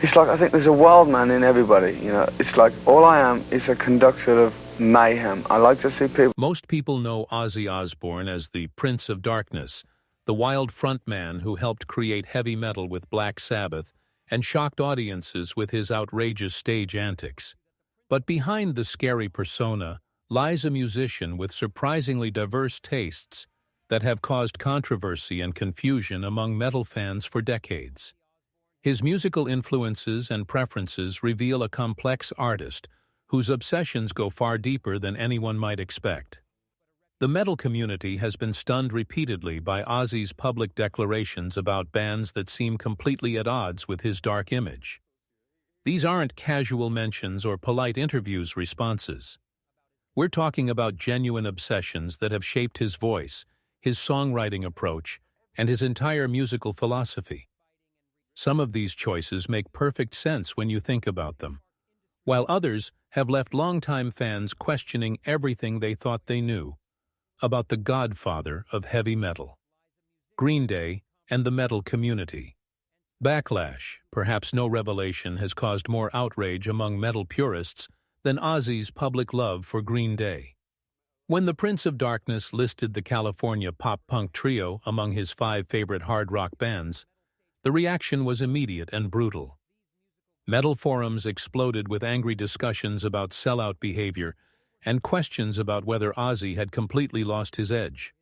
It's like I think there's a wild man in everybody, you know. It's like all I am is a conductor of mayhem. I like to see people. Most people know Ozzy Osbourne as the Prince of Darkness, the wild frontman who helped create heavy metal with Black Sabbath and shocked audiences with his outrageous stage antics. But behind the scary persona lies a musician with surprisingly diverse tastes that have caused controversy and confusion among metal fans for decades. His musical influences and preferences reveal a complex artist whose obsessions go far deeper than anyone might expect. The metal community has been stunned repeatedly by Ozzy's public declarations about bands that seem completely at odds with his dark image. These aren't casual mentions or polite interviews responses. We're talking about genuine obsessions that have shaped his voice, his songwriting approach, and his entire musical philosophy. Some of these choices make perfect sense when you think about them, while others have left longtime fans questioning everything they thought they knew about the godfather of heavy metal, Green Day, and the metal community. Backlash, perhaps no revelation, has caused more outrage among metal purists than Ozzy's public love for Green Day. When the Prince of Darkness listed the California pop-punk trio among his 5 favorite hard rock bands, the reaction was immediate and brutal. Metal forums exploded with angry discussions about sellout behavior and questions about whether Ozzy had completely lost his edge.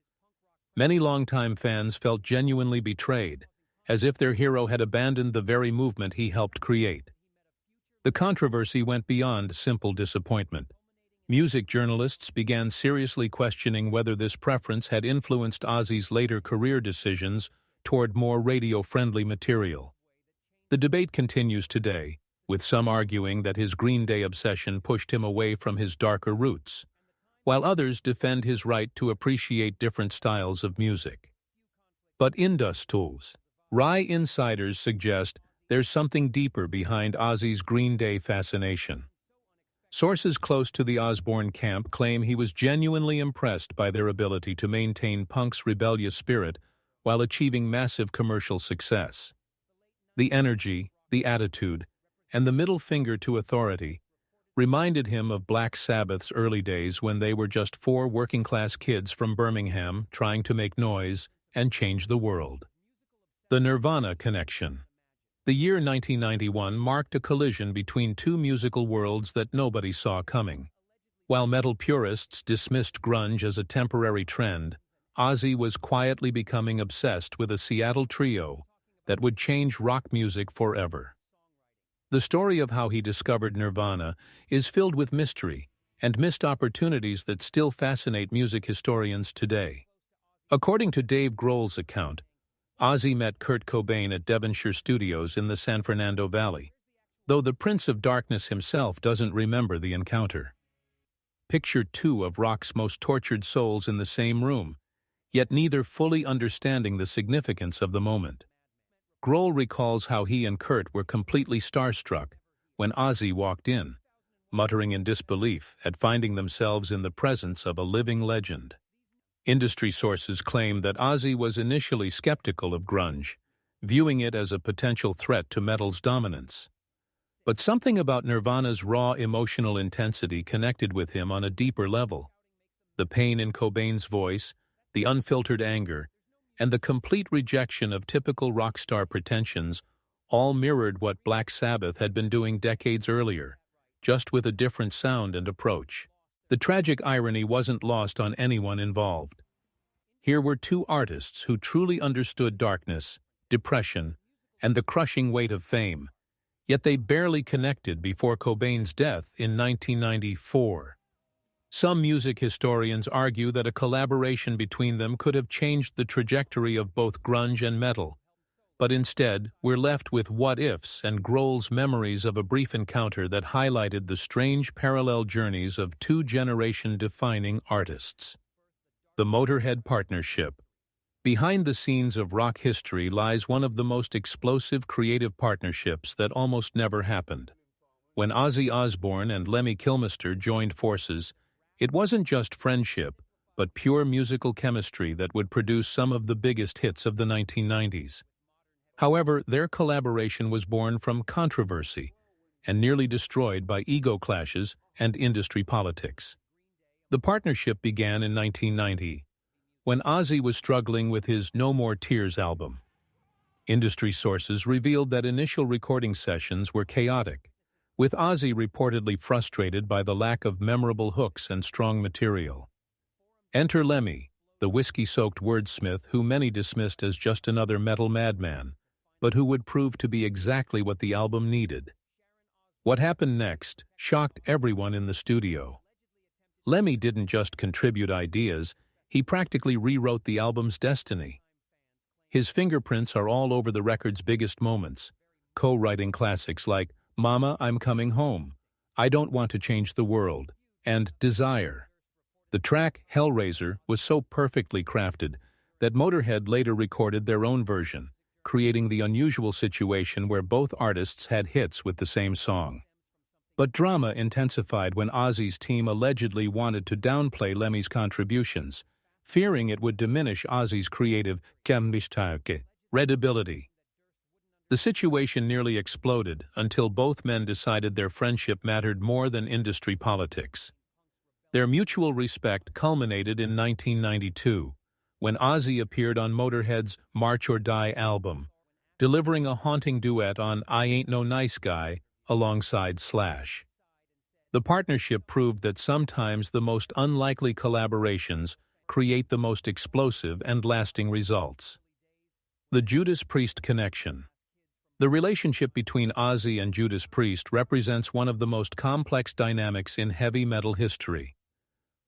Many longtime fans felt genuinely betrayed, as if their hero had abandoned the very movement he helped create. The controversy went beyond simple disappointment. Music journalists began seriously questioning whether this preference had influenced Ozzy's later career decisions toward more radio-friendly material. The debate continues today, with some arguing that his Green Day obsession pushed him away from his darker roots, while others defend his right to appreciate different styles of music. But Industools, Rye insiders suggest there's something deeper behind Ozzy's Green Day fascination. Sources close to the Osbourne camp claim he was genuinely impressed by their ability to maintain punk's rebellious spirit while achieving massive commercial success. The energy, the attitude, and the middle finger to authority reminded him of Black Sabbath's early days when they were just 4 working-class kids from Birmingham trying to make noise and change the world. The Nirvana connection. The year 1991 marked a collision between 2 musical worlds that nobody saw coming. While metal purists dismissed grunge as a temporary trend, Ozzy was quietly becoming obsessed with a Seattle trio that would change rock music forever. The story of how he discovered Nirvana is filled with mystery and missed opportunities that still fascinate music historians today. According to Dave Grohl's account, Ozzy met Kurt Cobain at Devonshire Studios in the San Fernando Valley, though the Prince of Darkness himself doesn't remember the encounter. Picture 2 of rock's most tortured souls in the same room, yet neither fully understanding the significance of the moment. Grohl recalls how he and Kurt were completely starstruck when Ozzy walked in, muttering in disbelief at finding themselves in the presence of a living legend. Industry sources claim that Ozzy was initially skeptical of grunge, viewing it as a potential threat to metal's dominance. But something about Nirvana's raw emotional intensity connected with him on a deeper level. The pain in Cobain's voice, the unfiltered anger, and the complete rejection of typical rock star pretensions all mirrored what Black Sabbath had been doing decades earlier, just with a different sound and approach. The tragic irony wasn't lost on anyone involved. Here were 2 artists who truly understood darkness, depression, and the crushing weight of fame, yet they barely connected before Cobain's death in 1994. Some music historians argue that a collaboration between them could have changed the trajectory of both grunge and metal, but instead we're left with what-ifs and Grohl's memories of a brief encounter that highlighted the strange parallel journeys of 2 generation-defining artists. The Motorhead Partnership. Behind the scenes of rock history lies one of the most explosive creative partnerships that almost never happened. When Ozzy Osbourne and Lemmy Kilmister joined forces, it wasn't just friendship, but pure musical chemistry that would produce some of the biggest hits of the 1990s. However, their collaboration was born from controversy and nearly destroyed by ego clashes and industry politics. The partnership began in 1990, when Ozzy was struggling with his No More Tears album. Industry sources revealed that initial recording sessions were chaotic, with Ozzy reportedly frustrated by the lack of memorable hooks and strong material. Enter Lemmy, the whiskey-soaked wordsmith who many dismissed as just another metal madman, but who would prove to be exactly what the album needed. What happened next shocked everyone in the studio. Lemmy didn't just contribute ideas, he practically rewrote the album's destiny. His fingerprints are all over the record's biggest moments, co-writing classics like Mama, I'm Coming Home, I Don't Want to Change the World, and Desire. The track Hellraiser was so perfectly crafted that Motorhead later recorded their own version, creating the unusual situation where both artists had hits with the same song. But drama intensified when Ozzy's team allegedly wanted to downplay Lemmy's contributions, fearing it would diminish Ozzy's creative credibility. The situation nearly exploded until both men decided their friendship mattered more than industry politics. Their mutual respect culminated in 1992, when Ozzy appeared on Motorhead's March or Die album, delivering a haunting duet on I Ain't No Nice Guy alongside Slash. The partnership proved that sometimes the most unlikely collaborations create the most explosive and lasting results. The Judas Priest connection. The relationship between Ozzy and Judas Priest represents one of the most complex dynamics in heavy metal history.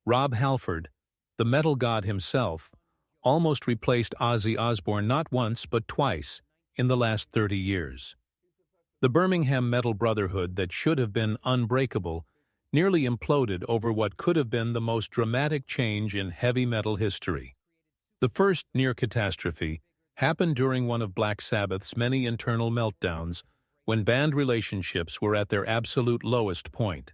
Rob Halford, the metal god himself, almost replaced Ozzy Osbourne not once but twice in the last 30 years. The Birmingham Metal Brotherhood that should have been unbreakable nearly imploded over what could have been the most dramatic change in heavy metal history. The first near catastrophe happened during one of Black Sabbath's many internal meltdowns when band relationships were at their absolute lowest point.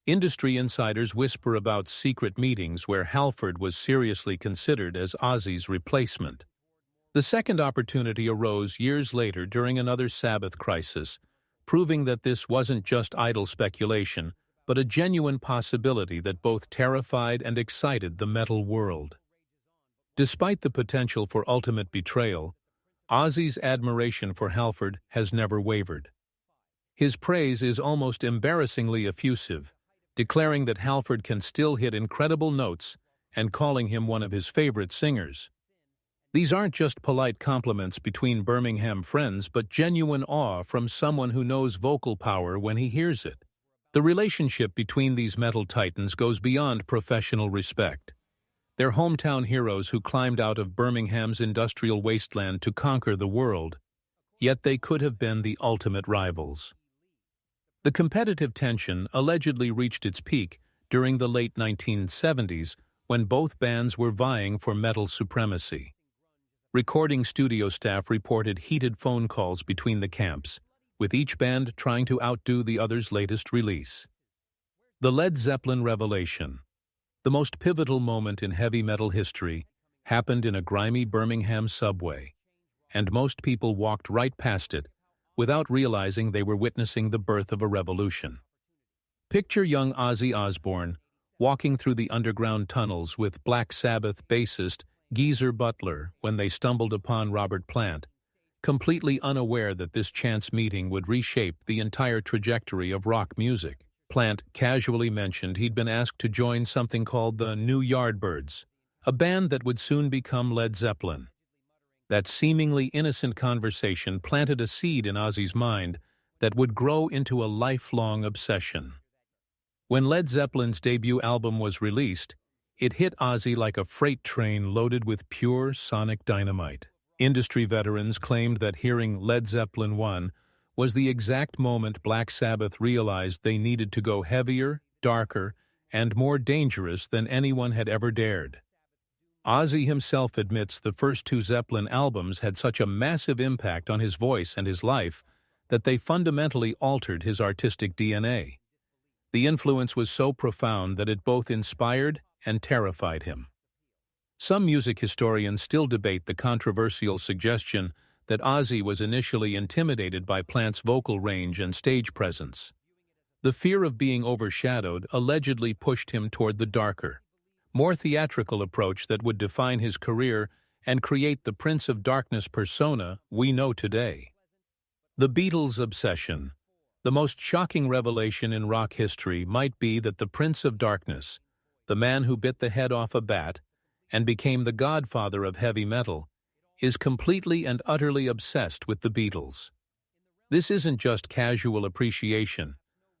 Industry insiders whisper about secret meetings where Halford was seriously considered as Ozzy's replacement. The second opportunity arose years later during another Sabbath crisis, proving that this wasn't just idle speculation, but a genuine possibility that both terrified and excited the metal world. Despite the potential for ultimate betrayal, Ozzy's admiration for Halford has never wavered. His praise is almost embarrassingly effusive, declaring that Halford can still hit incredible notes and calling him one of his favorite singers. These aren't just polite compliments between Birmingham friends, but genuine awe from someone who knows vocal power when he hears it. The relationship between these metal titans goes beyond professional respect. They're hometown heroes who climbed out of Birmingham's industrial wasteland to conquer the world, yet they could have been the ultimate rivals. The competitive tension allegedly reached its peak during the late 1970s when both bands were vying for metal supremacy. Recording studio staff reported heated phone calls between the camps, with each band trying to outdo the other's latest release. The Led Zeppelin revelation, the most pivotal moment in heavy metal history, happened in a grimy Birmingham subway, and most people walked right past it without realizing they were witnessing the birth of a revolution. Picture young Ozzy Osbourne walking through the underground tunnels with Black Sabbath bassist Geezer Butler when they stumbled upon Robert Plant, completely unaware that this chance meeting would reshape the entire trajectory of rock music. Plant casually mentioned he'd been asked to join something called the New Yardbirds, a band that would soon become Led Zeppelin. That seemingly innocent conversation planted a seed in Ozzy's mind that would grow into a lifelong obsession. When Led Zeppelin's debut album was released, it hit Ozzy like a freight train loaded with pure sonic dynamite. Industry veterans claimed that hearing Led Zeppelin 1 was the exact moment Black Sabbath realized they needed to go heavier, darker, and more dangerous than anyone had ever dared. Ozzy himself admits the first two Zeppelin albums had such a massive impact on his voice and his life that they fundamentally altered his artistic DNA. The influence was so profound that it both inspired and terrified him. Some music historians still debate the controversial suggestion that Ozzy was initially intimidated by Plant's vocal range and stage presence. The fear of being overshadowed allegedly pushed him toward the darker, more theatrical approach that would define his career and create the Prince of Darkness persona we know today. The Beatles' obsession. The most shocking revelation in rock history might be that the Prince of Darkness, the man who bit the head off a bat and became the godfather of heavy metal, is completely and utterly obsessed with the Beatles. This isn't just casual appreciation,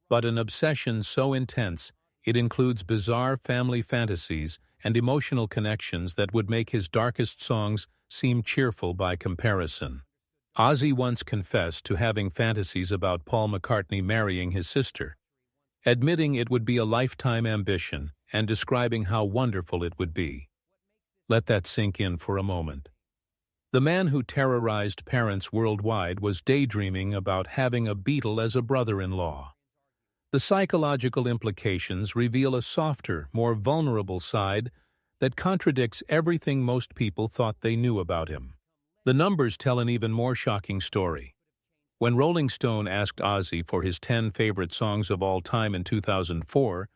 but an obsession so intense it includes bizarre family fantasies and emotional connections that would make his darkest songs seem cheerful by comparison. Ozzy once confessed to having fantasies about Paul McCartney marrying his sister, admitting it would be a lifetime ambition and describing how wonderful it would be. Let that sink in for a moment. The man who terrorized parents worldwide was daydreaming about having a Beatle as a brother-in-law. The psychological implications reveal a softer, more vulnerable side that contradicts everything most people thought they knew about him. The numbers tell an even more shocking story. When Rolling Stone asked Ozzy for his 10 favorite songs of all time in 2004,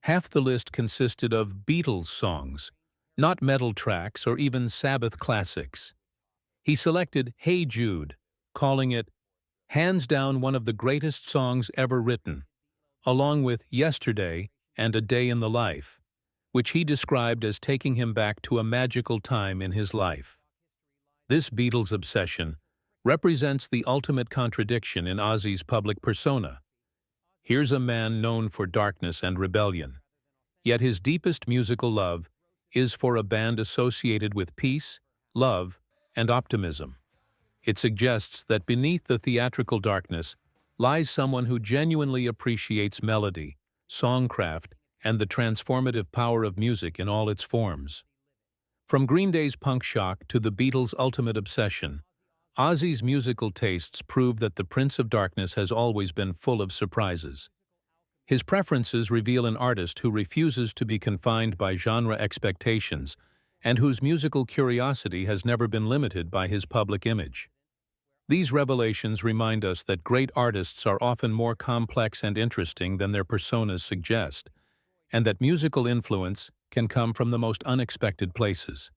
half the list consisted of Beatles songs, not metal tracks or even Sabbath classics. He selected Hey Jude, calling it, hands down, one of the greatest songs ever written, along with Yesterday and A Day in the Life, which he described as taking him back to a magical time in his life. This Beatles obsession represents the ultimate contradiction in Ozzy's public persona. Here's a man known for darkness and rebellion, yet his deepest musical love is for a band associated with peace, love, and optimism. It suggests that beneath the theatrical darkness lies someone who genuinely appreciates melody, songcraft, and the transformative power of music in all its forms. From Green Day's punk shock to the Beatles' ultimate obsession, Ozzy's musical tastes prove that the Prince of Darkness has always been full of surprises. His preferences reveal an artist who refuses to be confined by genre expectations and whose musical curiosity has never been limited by his public image. These revelations remind us that great artists are often more complex and interesting than their personas suggest, and that musical influence can come from the most unexpected places.